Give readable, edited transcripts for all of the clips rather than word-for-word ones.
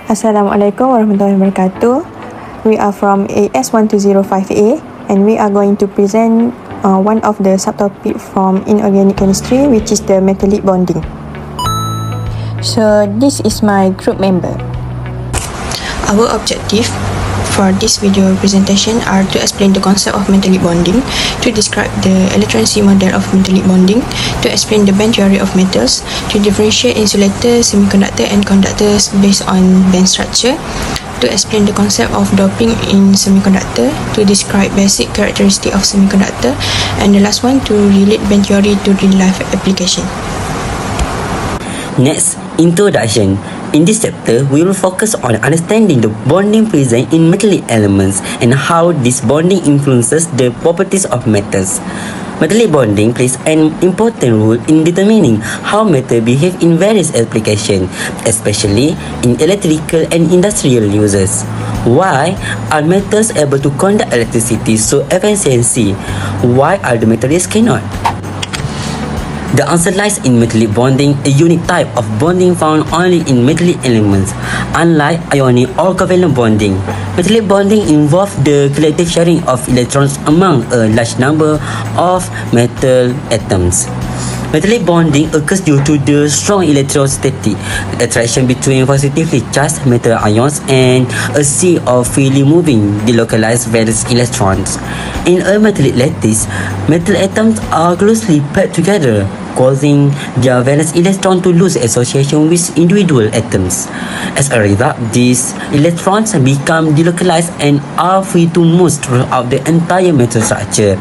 Assalamualaikum warahmatullahi wabarakatuh. We are from AS1205A and we are going to present one of the subtopic from inorganic chemistry, which is the metallic bonding. So this is my group member. Our objective for this video presentation are to explain the concept of metallic bonding, to describe the electron-C model of metallic bonding, to explain the band theory of metals, to differentiate insulators, semiconductor and conductors based on band structure, to explain the concept of doping in semiconductor, to describe basic characteristic of semiconductor, and the last one to relate band theory to real-life application. Next, introduction. In this chapter, we will focus on understanding the bonding present in metallic elements and how this bonding influences the properties of metals. Metallic bonding plays an important role in determining how metals behave in various applications, especially in electrical and industrial uses. Why are metals able to conduct electricity so efficiently? Why are the materials cannot? The answer lies in metallic bonding, a unique type of bonding found only in metallic elements. Unlike ionic or covalent bonding, metallic bonding involves the collective sharing of electrons among a large number of metal atoms. Metallic bonding occurs due to the strong electrostatic attraction between positively charged metal ions and a sea of freely moving delocalized valence electrons. In a metallic lattice, metal atoms are closely packed together, causing their valence electron to lose association with individual atoms. As a result, these electrons become delocalized and are free to move throughout the entire metal structure.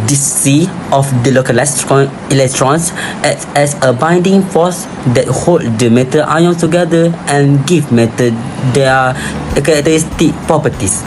This sea of delocalized electrons acts as a binding force that holds the metal ions together and give metal their characteristic properties.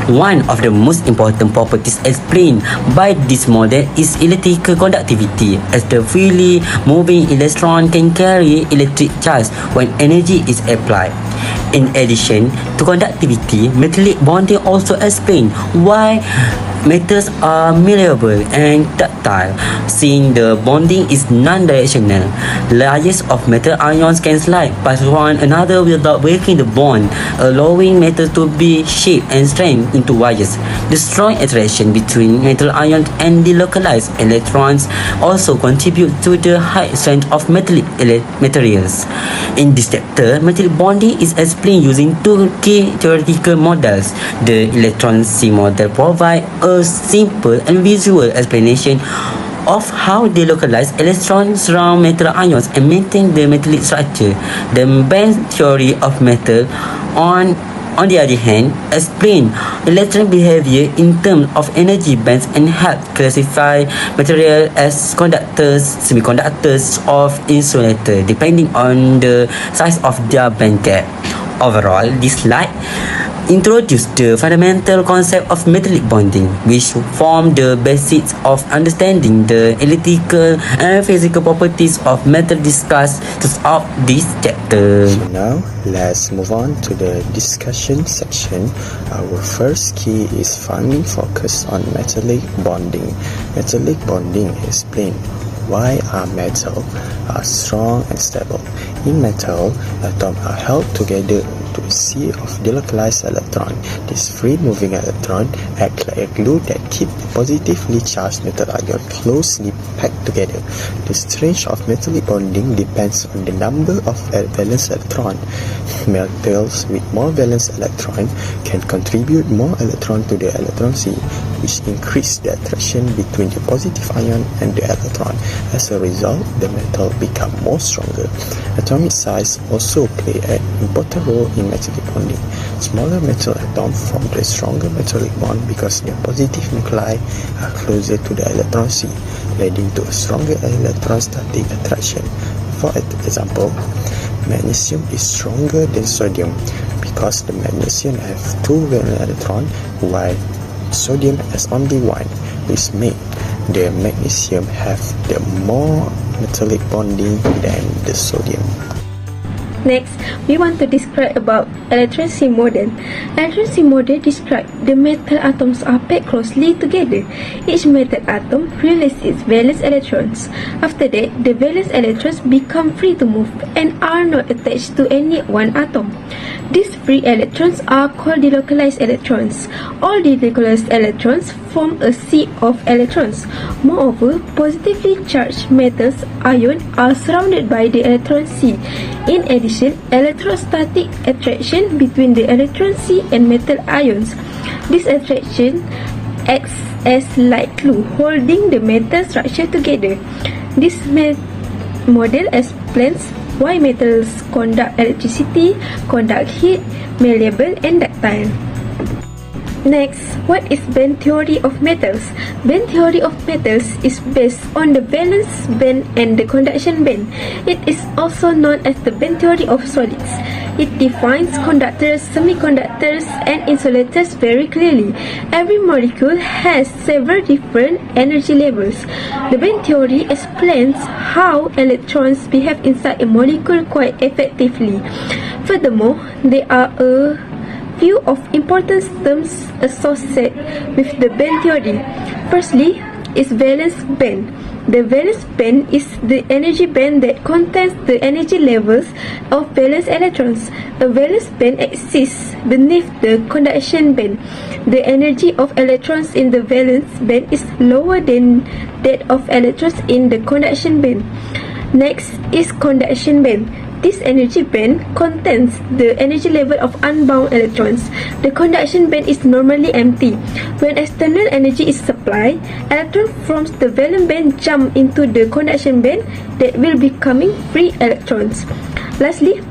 One of the most important properties explained by this model is electrical conductivity, as the freely moving electron can carry electric charge when energy is applied. In addition to conductivity, metallic bonding also explains why metals are malleable and ductile, since the bonding is non-directional. Layers of metal ions can slide past one another without breaking the bond, allowing metal to be shaped and strengthened into wires. The strong attraction between metal ions and delocalized electrons also contribute to the high strength of metallic materials. In this chapter, metallic bonding is explained using two key theoretical models. The electron-C model provides a simple and visual explanation of how delocalized electrons surround metal ions and maintain the metallic structure. The band theory of metal, on the other hand, explain electron behavior in terms of energy bands and help classify material as conductors, semiconductors, or insulators, depending on the size of their band gap. Overall, this slide introduce the fundamental concept of metallic bonding, which form the basics of understanding the electrical and physical properties of metal discussed throughout this chapter. So now, let's move on to the discussion section. Our first key is finding focus on metallic bonding. Metallic bonding explains why our metals are strong and stable. In metal, atoms are held together to a sea of delocalized electrons. These free-moving electrons act like a glue that keep positively charged metal ions closely packed together. The strength of metallic bonding depends on the number of valence electrons. Metals with more valence electrons can contribute more electrons to the electron-C, which increase the attraction between the positive ion and the electron. As a result, the metal become more stronger. Atomic size also play an important role in metallic bonding. Smaller metal atoms form a stronger metallic bond because their positive nuclei are closer to the electron-C, leading to a stronger electrostatic attraction. For example, magnesium is stronger than sodium because the magnesium has two valence electrons while sodium has only one, which makes the magnesium have the more metallic bonding than the sodium. Next, we want to describe about electron-C model. Electron-C model describe the metal atoms are packed closely together. Each metal atom releases its valence electrons. After that, the valence electrons become free to move and are not attached to any one atom. These free electrons are called delocalized electrons. All delocalized electrons form a sea of electrons. Moreover, positively charged metals ions are surrounded by the electron sea. In addition, electrostatic attraction between the electron sea and metal ions. This attraction acts as light glue, holding the metal structure together. This model explains why metals conduct electricity, conduct heat, malleable and ductile. Next, what is band theory of metals? Band theory of metals is based on the valence band and the conduction band. It is also known as the band theory of solids. It defines conductors, semiconductors, and insulators very clearly. Every molecule has several different energy levels. The band theory explains how electrons behave inside a molecule quite effectively. Furthermore, there are a few of important terms associated with the band theory. Firstly, is valence band. The valence band is the energy band that contains the energy levels of valence electrons. A valence band exists beneath the conduction band. The energy of electrons in the valence band is lower than that of electrons in the conduction band. Next is conduction band. This energy band contains the energy level of unbound electrons. The conduction band is normally empty. When external energy is supplied, electrons from the valence band jump into the conduction band that will becoming free electrons. Lastly,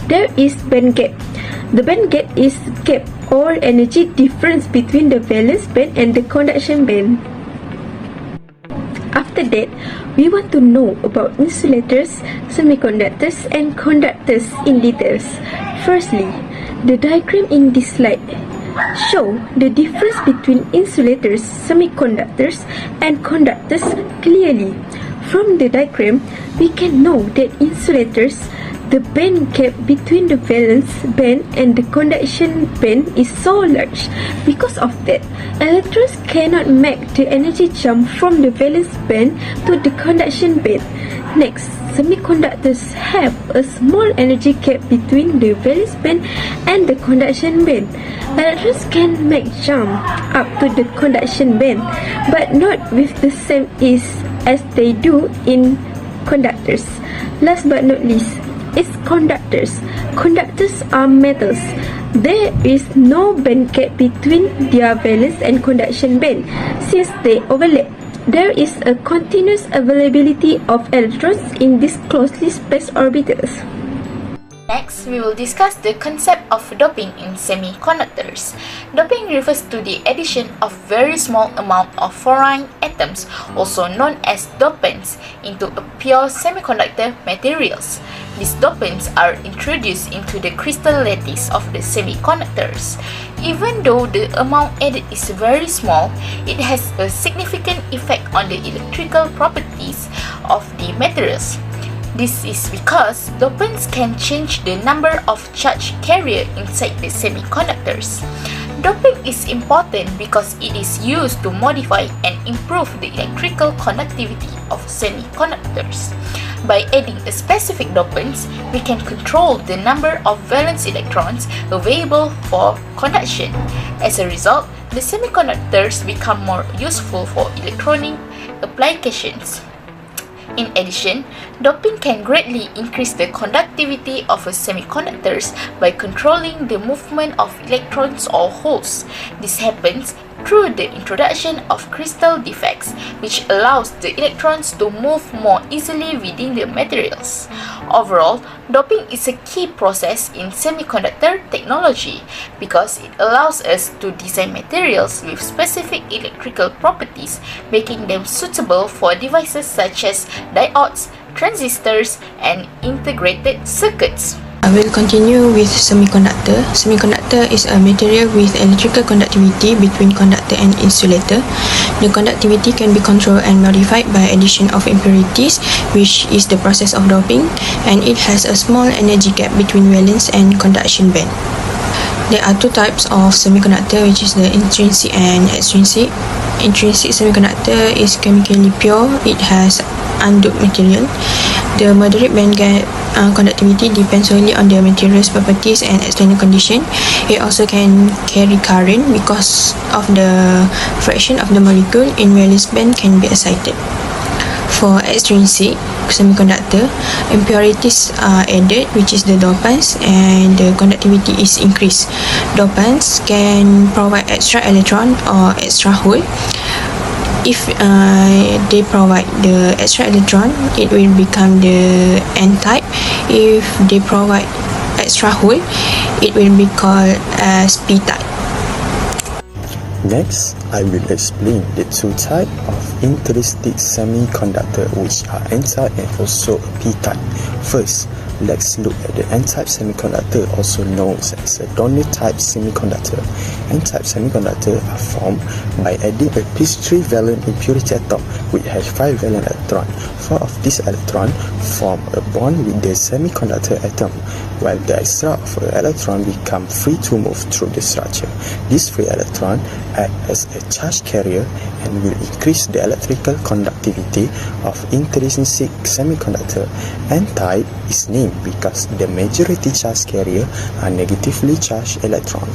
there is band gap. The band gap is gap or energy difference between the valence band and the conduction band. After that, we want to know about insulators, semiconductors, and conductors in details. Firstly, the diagram in this slide show the difference between insulators, semiconductors, and conductors clearly. From the diagram, we can know that insulators, the band gap between the valence band and the conduction band is so large. Because of that, electrons cannot make the energy jump from the valence band to the conduction band. Next, semiconductors have a small energy gap between the valence band and the conduction band. Electrons can make jump up to the conduction band, but not with the same ease as they do in conductors. Last but not least, is conductors. Conductors are metals. There is no band gap between their valence and conduction band. Since they overlap, there is a continuous availability of electrons in these closely spaced orbitals. Next, we will discuss the concept of doping in semiconductors. Doping refers to the addition of very small amount of foreign atoms, also known as dopants, into a pure semiconductor materials. These dopants are introduced into the crystal lattice of the semiconductors. Even though the amount added is very small, it has a significant effect on the electrical properties of the materials. This is because dopants can change the number of charge carrier inside the semiconductors. Doping is important because it is used to modify and improve the electrical conductivity of semiconductors. By adding a specific dopants, we can control the number of valence electrons available for conduction. As a result, the semiconductors become more useful for electronic applications. In addition, doping can greatly increase the conductivity of semiconductors by controlling the movement of electrons or holes. This happens through the introduction of crystal defects, which allows the electrons to move more easily within the materials. Overall, doping is a key process in semiconductor technology because it allows us to design materials with specific electrical properties, making them suitable for devices such as diodes, transistors, and integrated circuits. I will continue with semiconductor. Semiconductor is a material with electrical conductivity between conductor and insulator. The conductivity can be controlled and modified by addition of impurities, which is the process of doping, and it has a small energy gap between valence and conduction band. There are two types of semiconductor, which is the intrinsic and extrinsic. Intrinsic semiconductor is chemically pure. It has undoped material. The moderate band gap conductivity depends solely on the material's properties and external condition. It also can carry current because of the fraction of the molecule in valence band can be excited. For extrinsic semiconductor, impurities are added, which is the dopants, and the conductivity is increased. Dopants can provide extra electron or extra hole. If they provide the extra electron, it will become the N-type. If they provide extra hole, it will be called as P-type. Next, I will explain the two types of intrinsic semiconductor, which are N-type and also P-type. First, let's look at the N-type semiconductor, also known as a donor-type semiconductor. N-type semiconductor are formed by adding a +3 valent impurity atom which has 5 valent electron. 4 of these electrons form a bond with the semiconductor atom, while the extra of an electron become free to move through the structure. This free electron act as a charge carrier and will increase the electrical conductivity of intrinsic semiconductor. N-type is named because the majority charge carrier are negatively charged electron.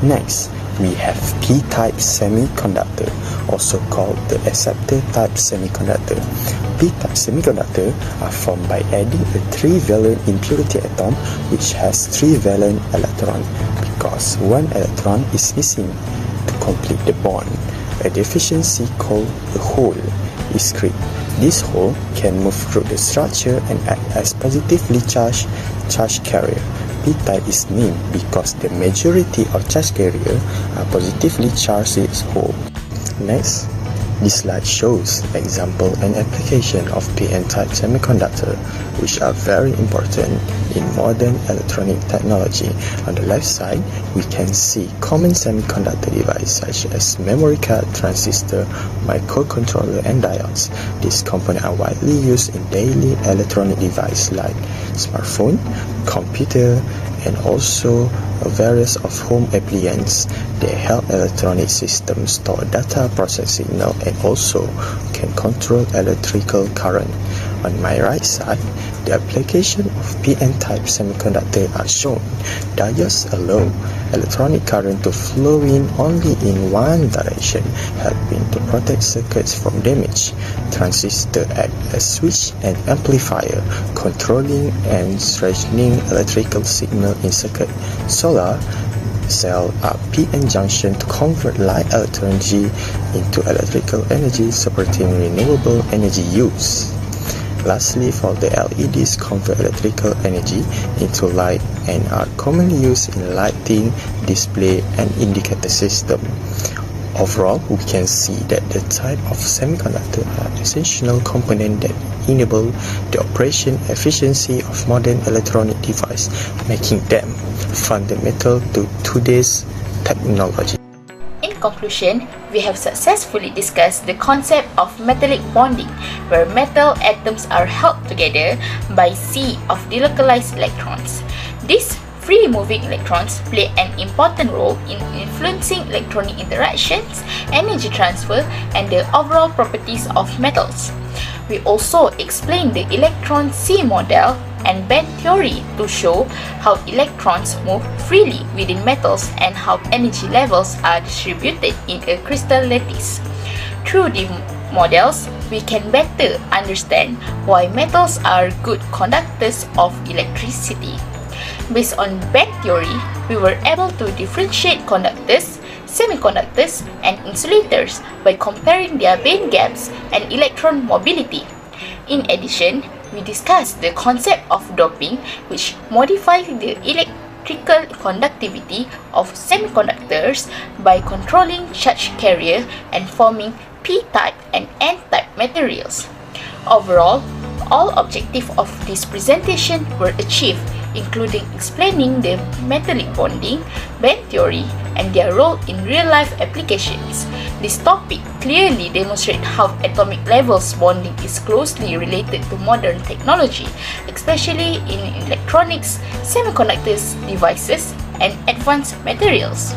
Next, we have P-type semiconductor, also called the acceptor type semiconductor. P-type semiconductor are formed by adding a 3 valent impurity atom which has 3 valent electron because 1 electron is missing to complete the bond. A deficiency called a hole is created. This hole can move through the structure and act as positively charged charge carrier. P-type is named because the majority of charge carrier are positively charged its hole. Next, this slide shows example and application of PN-type semiconductor, which are very important in modern electronic technology. On the left side, we can see common semiconductor devices such as memory card, transistor, microcontroller, and diodes. These components are widely used in daily electronic devices like smartphone, computer, and also various of home appliances. They help electronic systems store data, process signal, and also can control electrical current. On my right side, the application of PN-type semiconductor are shown. Diodes allow electronic current to flow in only in one direction, helping to protect circuits from damage. Transistor act as switch and amplifier, controlling and strengthening electrical signal in circuit. Solar cell are PN junction to convert light energy into electrical energy, supporting renewable energy use. Lastly, for the LEDs convert electrical energy into light and are commonly used in lighting, display, and indicator system. Overall, we can see that the type of semiconductor are essential components that enable the operation efficiency of modern electronic devices, making them fundamental to today's technology. In conclusion, we have successfully discussed the concept of metallic bonding, where metal atoms are held together by sea of delocalized electrons. These free-moving electrons play an important role in influencing electronic interactions, energy transfer, and the overall properties of metals. We also explained the electron sea model and band theory to show how electrons move freely within metals and how energy levels are distributed in a crystal lattice. Through the models, we can better understand why metals are good conductors of electricity. Based on band theory, we were able to differentiate conductors, semiconductors, and insulators by comparing their band gaps and electron mobility. In addition, we discussed the concept of doping, which modifies the electrical conductivity of semiconductors by controlling charge carrier and forming P-type and N-type materials. Overall, all objectives of this presentation were achieved, including explaining the metallic bonding, band theory, and their role in real-life applications. This topic clearly demonstrates how atomic levels bonding is closely related to modern technology, especially in electronics, semiconductors, devices, and advanced materials.